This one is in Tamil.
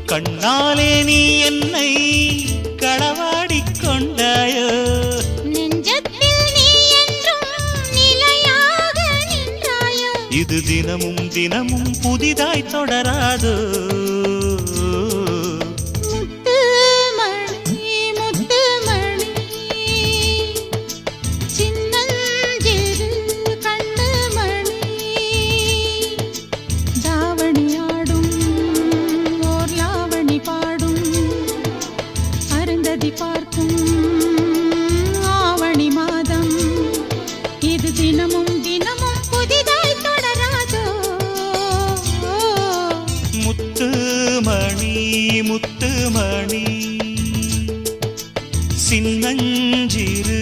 கண்ணாலே நீ என்னை களவாடிக் கொண்டாயோ நெஞ்சத்தில் நீ என்றும் நிலையாக நின்றாயோ இது தினமும் தினமும் புதிதாய் தொடராதோ பார்க்கும் ஆவணி மாதம் இது தினமும் தினமும் புதிதாய் தொடராதோ முத்துமணி முத்துமணி சின்னஞ்சிறு